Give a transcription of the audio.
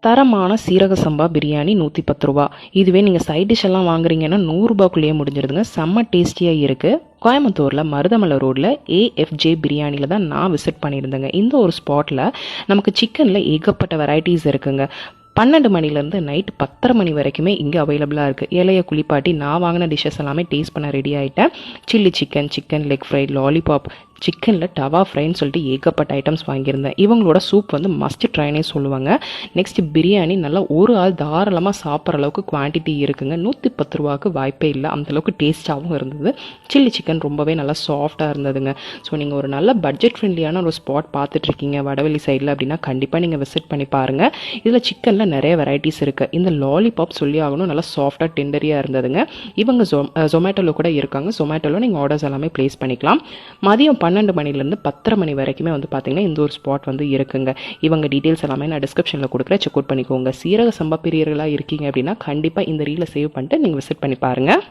தரமான சீரக சம்பா பிரியாணி 110 ரூபா. இதுவே நீங்கள் சைட் டிஷ் எல்லாம் வாங்குறீங்கன்னா 100 ரூபாய்க்குள்ளேயே முடிஞ்சிருதுங்க. செம்ம டேஸ்டியாக இருக்குது. கோயம்புத்தூரில் மருதமலை ரோடில் AFJ பிரியாணியில் தான் நான் விசிட் பண்ணியிருந்தேங்க. இந்த ஒரு ஸ்பாட்டில் நமக்கு சிக்கனில் ஏகப்பட்ட வெரைட்டிஸ் இருக்குங்க. 12 மணிலேருந்து நைட் 10:30 மணி வரைக்குமே இங்கே அவைலபிளாக இருக்குது. இலையை குளிப்பாட்டி நான் வாங்கின டிஷ்ஷஸ் எல்லாமே டேஸ்ட் பண்ண ரெடி ஆகிட்டேன். Chilli chicken, chicken leg fry, lollipop, சிக்கனில் டவா ஃப்ரைன்னு சொல்லிட்டு ஏகப்பட்ட ஐட்டம்ஸ் வாங்கியிருந்தேன். இவங்களோட சூப் வந்து மஸ்ட் ட்ரைனே சொல்லுவாங்க. நெக்ஸ்ட் பிரியாணி நல்லா ஒரு ஆள் தாராளமாக சாப்பிட்ற அளவுக்கு குவான்டிட்டி இருக்குங்க. 110 ரூபாய்க்கு வாய்ப்பே இல்லை. அந்தளவுக்கு டேஸ்ட்டாகவும் இருந்தது. சில்லி சிக்கன் ரொம்பவே நல்லா சாஃப்டாக இருந்ததுங்க. ஸோ நீங்கள் ஒரு நல்ல பட்ஜெட் ஃப்ரெண்ட்லியான ஒரு ஸ்பாட் பார்த்துட்ருக்கீங்க வடவள்ளி சைடில் அப்படின்னா கண்டிப்பாக நீங்கள் விசிட் பண்ணி பாருங்கள். இதில் சிக்கனில் நிறைய வெரைட்டிஸ் இருக்குது. இந்த லாலிபாப் சொல்லி ஆகணும், நல்லா சாஃப்டாக டெண்டரியாக இருந்ததுங்க. இவங்க ஜொமேட்டோவில் கூட இருக்காங்க. ஜொமேட்டோவில் நீங்கள் ஆர்டர்ஸ் எல்லாமே ப்ளேஸ் பண்ணிக்கலாம். மதியம் 12 மணிலேருந்து 10:30 மணி வரைக்குமே வந்து பார்த்தீங்கன்னா இந்த ஒரு ஸ்பாட் வந்து இருக்குங்க. இவங்க டீட்டெயில்ஸ் எல்லாமே நான் டிஸ்கிரிப்ஷனில் கொடுக்குறேன், செக் அவுட் பண்ணிக்கோங்க. சீரக சம்பா பிரியர்களாக இருக்கீங்க அப்படின்னா கண்டிப்பாக இந்த ரீலை சேவ் பண்ணிட்டு நீங்கள் விசிட் பண்ணி பாருங்கள்.